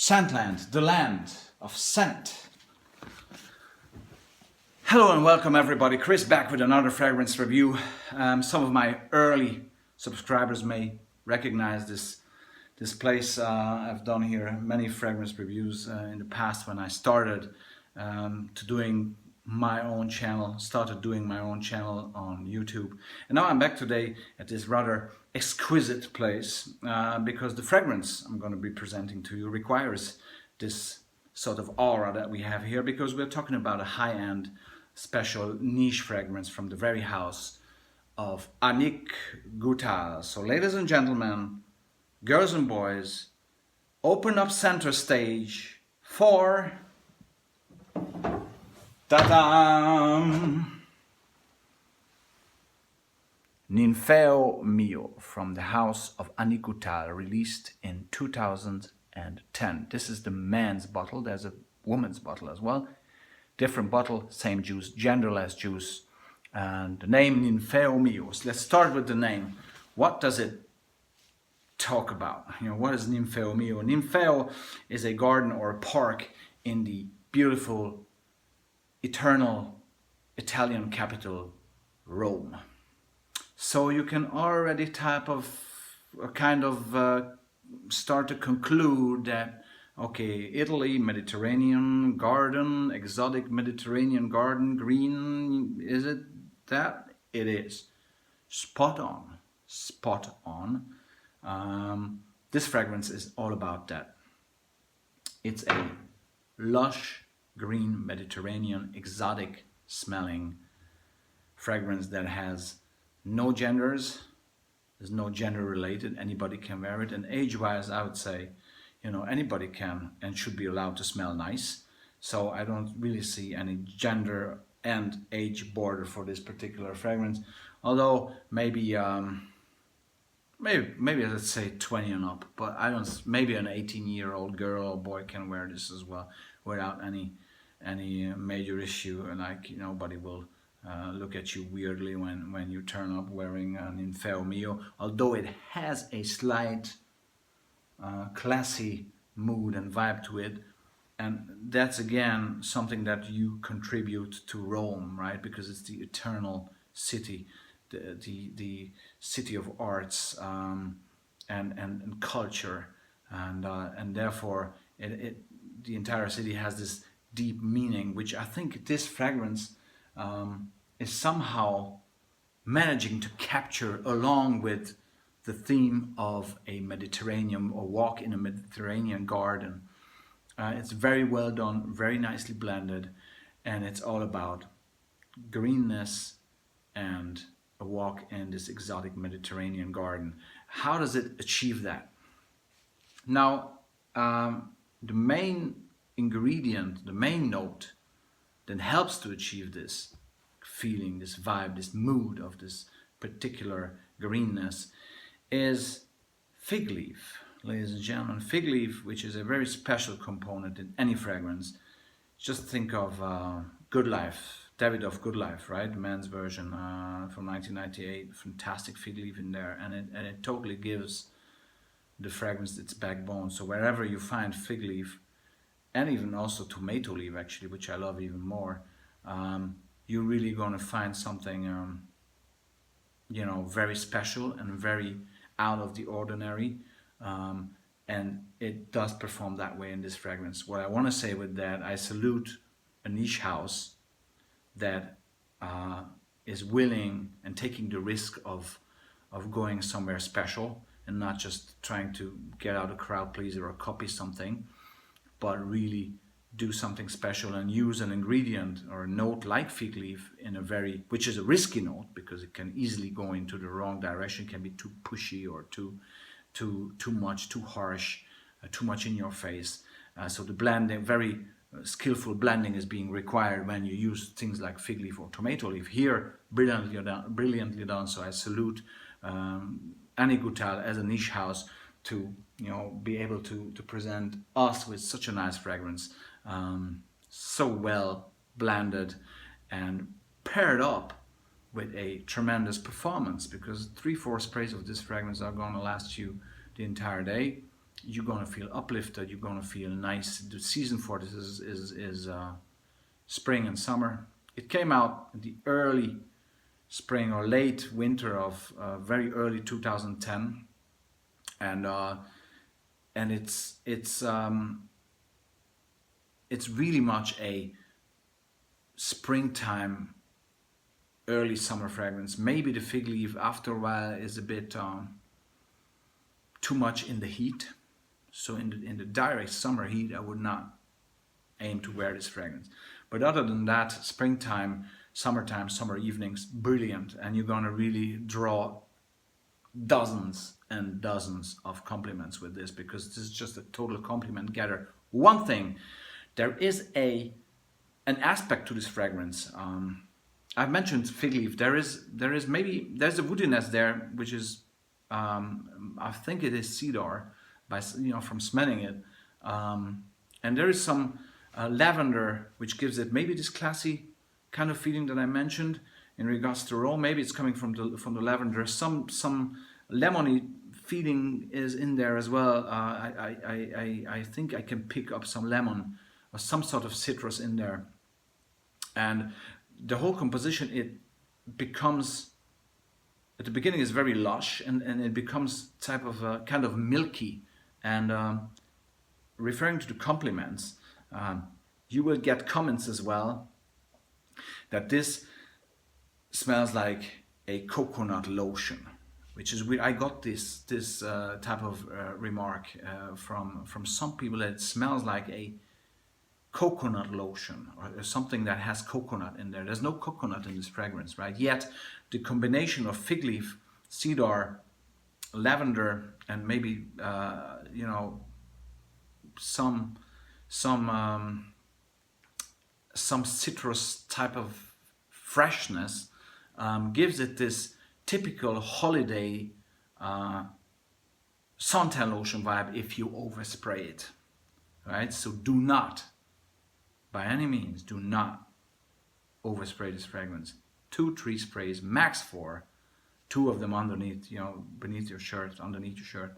Scentland, the land of scent. Hello and welcome everybody, Chris back with another fragrance review. Some of my early subscribers may recognize this place. I've done here many fragrance reviews in the past when I started doing my own channel on YouTube. And now I'm back today at this rather exquisite place because the fragrance I'm going to be presenting to you requires this sort of aura that we have here, because we're talking about a high-end special niche fragrance from the very house of Annick Goutal. So ladies and gentlemen, girls and boys, open up center stage for ta-da! Ninfeo Mio from the house of Annick Goutal, released in 2010. This is the man's bottle. There's a woman's bottle as well. Different bottle, same juice, genderless juice. And the name Ninfeo Mio. So let's start with the name. What does it talk about? What is Ninfeo Mio? Ninfeo is a garden or a park in the beautiful, eternal Italian capital, Rome. So you can already start to conclude that, okay, Italy, Mediterranean garden, exotic Mediterranean garden, green, is it that? It is. Spot on, spot on. This fragrance is all about that. It's a lush, green, Mediterranean, exotic smelling fragrance that has no genders. There's no gender related. Anybody can wear it, and age-wise, I would say, anybody can and should be allowed to smell nice. So I don't really see any gender and age border for this particular fragrance. Although maybe let's say 20 and up, but I don't. Maybe an 18-year-old girl or boy can wear this as well without any major issue. Like nobody will look at you weirdly when you turn up wearing an Ninfeo Mio, although it has a slight classy mood and vibe to it, and that's again something that you contribute to Rome, right? Because it's the eternal city, the city of arts and culture, and therefore the entire city has this deep meaning, which I think this fragrance is somehow managing to capture, along with the theme of a Mediterranean or walk in a Mediterranean garden. It's very well done, very nicely blended, and it's all about greenness and a walk in this exotic Mediterranean garden. How does it achieve that? Now, the main ingredient, the main note that helps to achieve this feeling, this vibe, this mood of this particular greenness is fig leaf, ladies and gentlemen. Fig leaf, which is a very special component in any fragrance. Just think of Good Life, Davidoff Good Life, right? The men's version from 1998. Fantastic fig leaf in there, and it totally gives the fragrance its backbone. So wherever you find fig leaf, and even also tomato leaf actually, which I love even more, you're really going to find something very special and very out of the ordinary, and it does perform that way in this fragrance. What I want to say with that, I salute a niche house that is willing and taking the risk of going somewhere special and not just trying to get out a crowd pleaser or copy something, but really do something special and use an ingredient or a note like fig leaf which is a risky note, because it can easily go into the wrong direction. It can be too pushy or too much, too harsh, too much in your face. So the blending, very skillful blending is being required when you use things like fig leaf or tomato leaf. Here, brilliantly done. So I salute Annick Goutal as a niche house to be able to present us with such a nice fragrance, so well blended and paired up with a tremendous performance, because 3-4 sprays of this fragrance are going to last you the entire day. you're gonna feel uplifted. You're gonna feel nice. The season for this is spring and summer. It came out in the early spring or late winter of very early 2010, and it's really much a springtime early summer fragrance. Maybe the fig leaf after a while is a bit too much in the heat. So in the direct summer heat, I would not aim to wear this fragrance. But other than that, springtime, summertime, summer evenings, brilliant. And you're gonna really draw dozens and dozens of compliments with this, because this is just a total compliment getter. One thing, there is an aspect to this fragrance. I've mentioned fig leaf. There's a woodiness there, which is I think it is cedar, by from smelling it, and there is some lavender, which gives it maybe this classy kind of feeling that I mentioned in regards to aroma. Maybe it's coming from the lavender. Some lemony feeling is in there as well. I think I can pick up some lemon or some sort of citrus in there, and the whole composition, it becomes, at the beginning is very lush, and it becomes type of kind of milky. And referring to the compliments, you will get comments as well that this smells like a coconut lotion, which is weird. I got this type of remark from some people, that it smells like a coconut lotion or something that has coconut in there. There's no coconut in this fragrance, right? Yet the combination of fig leaf, cedar, lavender, and maybe some citrus type of freshness gives it this typical holiday suntan lotion vibe if you overspray it, right? So do not, by any means, do not overspray this fragrance. 2-3 sprays, max 4, 2 of them underneath, beneath your shirt, underneath your shirt.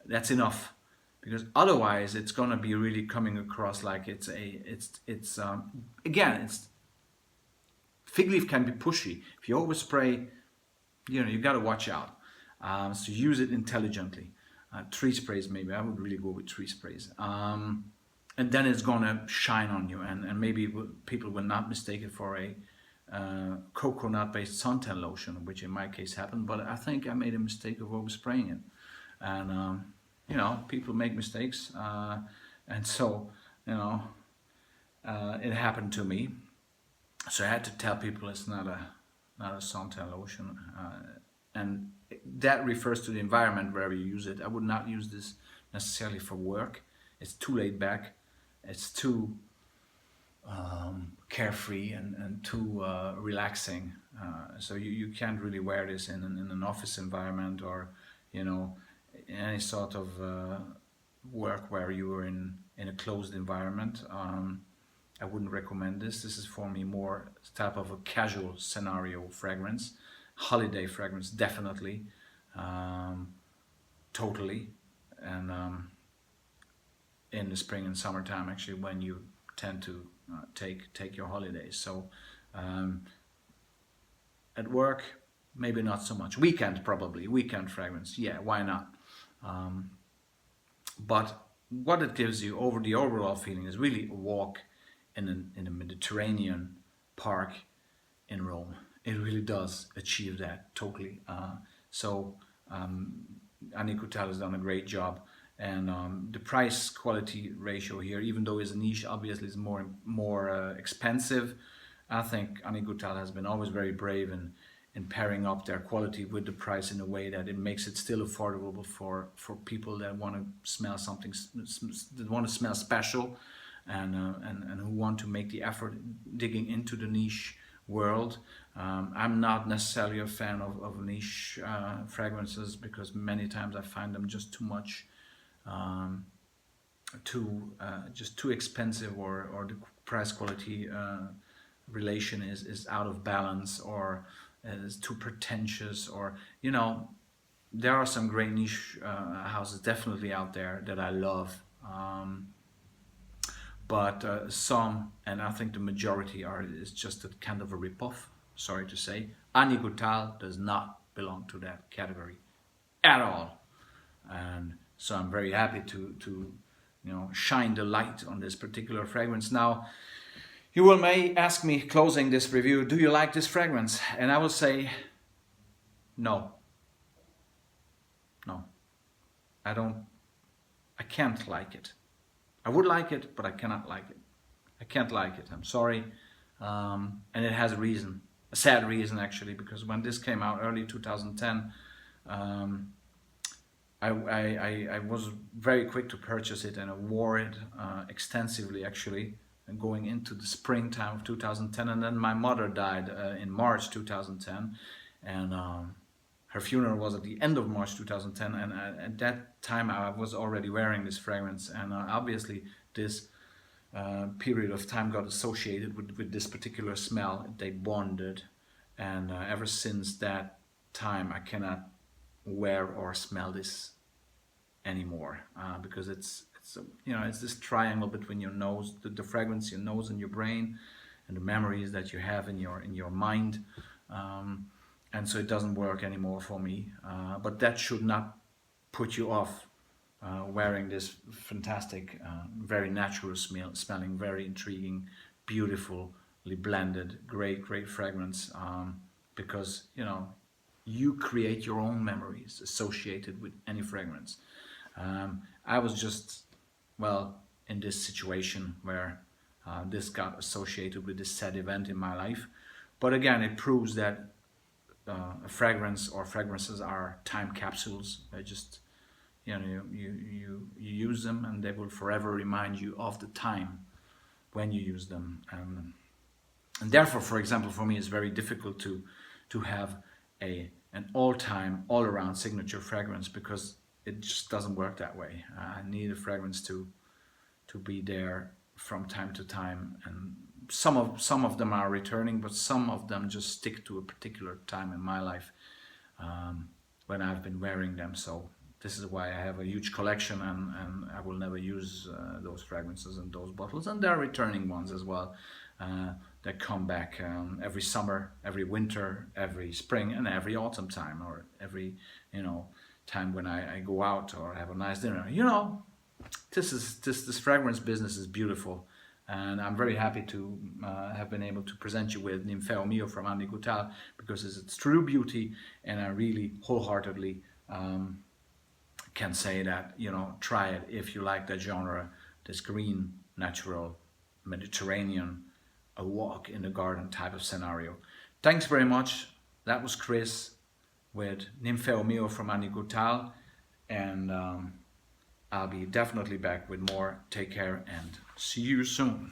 That's enough, because otherwise it's gonna be really coming across like it's fig leaf can be pushy. If you overspray, you gotta watch out. So use it intelligently. 3 sprays maybe. I would really go with 3 sprays. And then it's gonna shine on you, and maybe people will not mistake it for a coconut-based suntan lotion, which in my case happened. But I think I made a mistake of overspraying it, and people make mistakes, and so it happened to me. So I had to tell people it's not a suntan lotion, and that refers to the environment wherever you use it. I would not use this necessarily for work. It's too laid back. It's too carefree and too relaxing. So you can't really wear this in an office environment, or any sort of work where you are in a closed environment. I wouldn't recommend this. This is for me more type of a casual scenario fragrance, holiday fragrance, definitely, totally, and in the spring and summertime, actually, when you tend to take your holidays. So at work, maybe not so much. Weekend, probably weekend fragrance. Yeah, why not? But what it gives you over the overall feeling is really a walk in a Mediterranean park in Rome. It really does achieve that totally. So Annick Goutal has done a great job, and the price quality ratio here, even though it's a niche, obviously is more expensive. I think Annick Goutal has been always very brave in pairing up their quality with the price in a way that it makes it still affordable for people that want to smell something, that want to smell special, and who want to make the effort digging into the niche world. I'm not necessarily a fan of niche fragrances, because many times I find them just too much, just too expensive, or the price quality relation is out of balance, or is too pretentious, or there are some great niche houses definitely out there that I love. But some, and I think the majority are, is just a kind of a ripoff. Sorry to say, Annick Goutal does not belong to that category at all, and so I'm very happy to shine the light on this particular fragrance. Now, you will may ask me closing this review, do you like this fragrance? And I will say, no, no, I don't, I can't like it. I would like it, but I cannot like it. I can't like it. I'm sorry. And it has a reason, a sad reason actually, because when this came out early 2010, I was very quick to purchase it, and I wore it extensively actually, and going into the springtime of 2010. And then my mother died in March 2010, and her funeral was at the end of March 2010, and at that time I was already wearing this fragrance, and obviously this period of time got associated with this particular smell. They bonded, and ever since that time I cannot wear or smell this anymore, because it's it's this triangle between your nose, the fragrance, your nose, and your brain, and the memories that you have in your mind. And so it doesn't work anymore for me. But that should not put you off wearing this fantastic, very natural smelling, very intriguing, beautifully blended, great fragrance. Because you create your own memories associated with any fragrance. I was just, well, in this situation where this got associated with this sad event in my life. But again, it proves that a fragrance or fragrances are time capsules. They just, you use them, and they will forever remind you of the time when you use them. And therefore, for example, for me, it's very difficult to have an all-time, all-around signature fragrance, because it just doesn't work that way. I need a fragrance to be there from time to time, and some of them are returning, but some of them just stick to a particular time in my life when I've been wearing them. So this is why I have a huge collection, and I will never use those fragrances and those bottles. And there are returning ones as well that come back every summer, every winter, every spring, and every autumn time, or every time when I go out or have a nice dinner. This fragrance business is beautiful, and I'm very happy to have been able to present you with Ninfeo Mio from Annick Goutal, because it's true beauty, and I really wholeheartedly can say that try it if you like that genre, this green, natural, Mediterranean, a walk in the garden type of scenario. Thanks very much. That was Chris with Ninfeo Mio from Annick Goutal, and I'll be definitely back with more. Take care and see you soon.